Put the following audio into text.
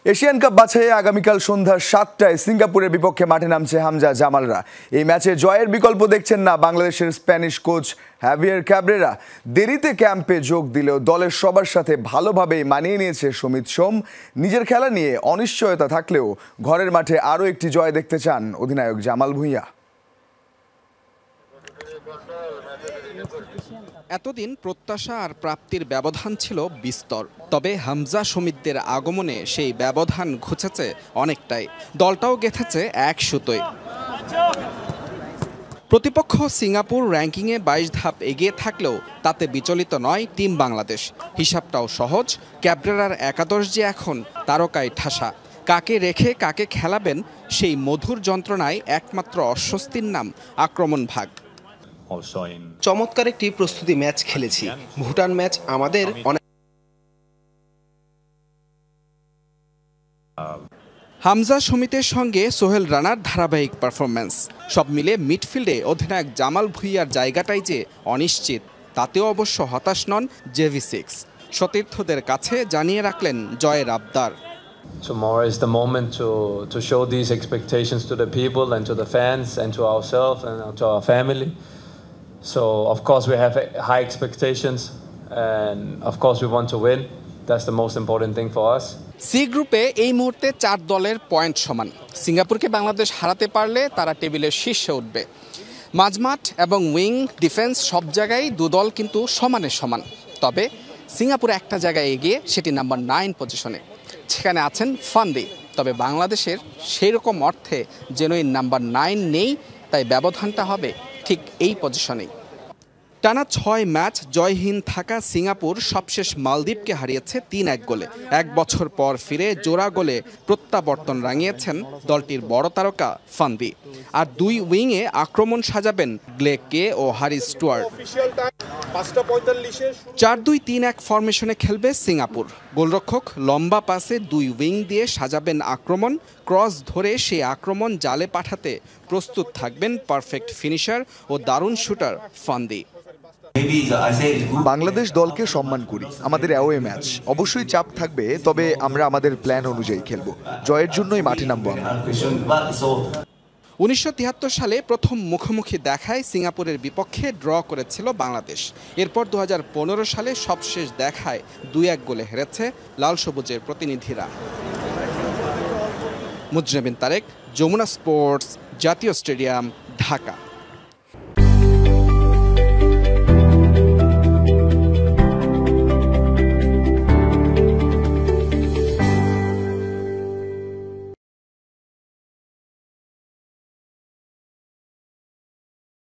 Asian cup বাছাইয়ে আগামীকাল সন্ধ্যা ৭টায় সিঙ্গাপুরের বিপক্ষে মাঠে নামছে হামজা জামালরা। এই ম্যাচে জয়ের বিকল্প দেখছেন না বাংলাদেশের স্প্যানিশ কোচ হ্যাভিয়ার ক্যাব্রেরা। দেরিতে ক্যাম্পে যোগ দিলেও দলের সবার সাথে ভালোভাবেই মানিয়ে নিয়েছে সমিত সোম। নিজের খেলা নিয়ে অনিশ্চয়তা থাকলেও ঘরের মাঠে আরও একটি জয় দেখতে চান অধিনায়ক জামাল ভুঁইয়া। এতদিন প্রত্যাশা আর প্রাপ্তির ব্যবধান ছিল বিস্তর, তবে হামজা সমিতদের আগমনে সেই ব্যবধান ঘুচেছে অনেকটাই। দলটাও গেঁথেছে এক সুতোয়। প্রতিপক্ষ সিঙ্গাপুর র্যাঙ্কিংয়ে ২২ ধাপ এগিয়ে থাকলেও তাতে বিচলিত নয় টিম বাংলাদেশ। হিসাবটাও সহজ, ক্যাব্রেরার একাদশ যে এখন তারকায় ঠাসা। কাকে রেখে কাকে খেলাবেন সেই মধুর যন্ত্রণায় একমাত্র অস্বস্তির নাম আক্রমণ ভাগ। চমৎকার একটি প্রস্তুতি ম্যাচ খেলেছি। ভুটান ম্যাচ আমাদের অনেক। হামজা সমিতের সঙ্গে সোহেল রানার ধারাবাহিক পারফরম্যান্স, সব মিলে মিডফিল্ডে অধিনায়ক জামাল ভুঁইয়ার জায়গাটাই যে অনিশ্চিত, তাতেও অবশ্য হতাশ নন JV6। সতীর্থদের কাছে জানিয়ে রাখলেন জয়ের আবদার। Tomorrow is the moment to show these expectations to the people and to the fans and to ourselves and to our family. So of course we have high expectations and of course we want to win. That's the most important thing for us. C গ্রুপে এই মুহূর্তে 4 দলের point সমান। সিঙ্গাপুরকে বাংলাদেশ হারাতে পারলে তারা টেবিলের শীর্ষে উঠবে। মাঝমাঠ এবং উইং ডিফেন্স সব জায়গায় দুদল কিন্তু সমানে সমান। তবে সিঙ্গাপুর একটা জায়গায় এগিয়ে, সেটি নাম্বার 9 পজিশনে। সেখানে আছেন ফান্দি। তবে বাংলাদেশের সেই রকম অর্থে যেন এই নাম্বার 9 নেই, তাই ব্যবধানটা হবে ঠিক এই পজিশনেই। টানা 6 ম্যাচ জয়হীন থাকা সিঙ্গাপুর সবশেষ মালদ্বীপকে হারিয়েছে 3-1 গোলে। 1 বছর পর ফিরে জোড়া গোলে প্রত্যাবর্তন রাঙিয়েছেন দলটির বড় তারকা ফান্দি। আর 2 উইংয়ে আক্রমণ সাজাবেন গ্লেগ কে ও হারি স্টুয়ার্ট। 4-2-3-1 ফরমেশনে খেলবে সিঙ্গাপুর। গোলরক্ষক লম্বা পাসে 2 উইং দিয়ে সাজাবেন আক্রমণ। ক্রস ধরে সেই আক্রমণ জালে পাঠাতে প্রস্তুত থাকবেন পারফেক্ট ফিনিশার ও দারুণ শুটার ফান্দি। বাংলাদেশ দলকে সম্মান করি। আমাদের অ্যাওয়ে ম্যাচ, অবশ্যই চাপ থাকবে, তবে আমরা আমাদের প্ল্যান অনুযায়ী খেলব। জয়ের জন্যই মাঠে নামবো আমরা। 1973 সালে প্রথম মুখোমুখি দেখায় সিঙ্গাপুরের বিপক্ষে ড্র করেছিল বাংলাদেশ। এরপর 2015 সালে সবশেষ দেখায় 2-1 গোলে হেরেছে লাল সবুজের প্রতিনিধিরা। মুজরিম বিন তারেক, যমুনা স্পোর্টস, জাতীয় স্টেডিয়াম, ঢাকা।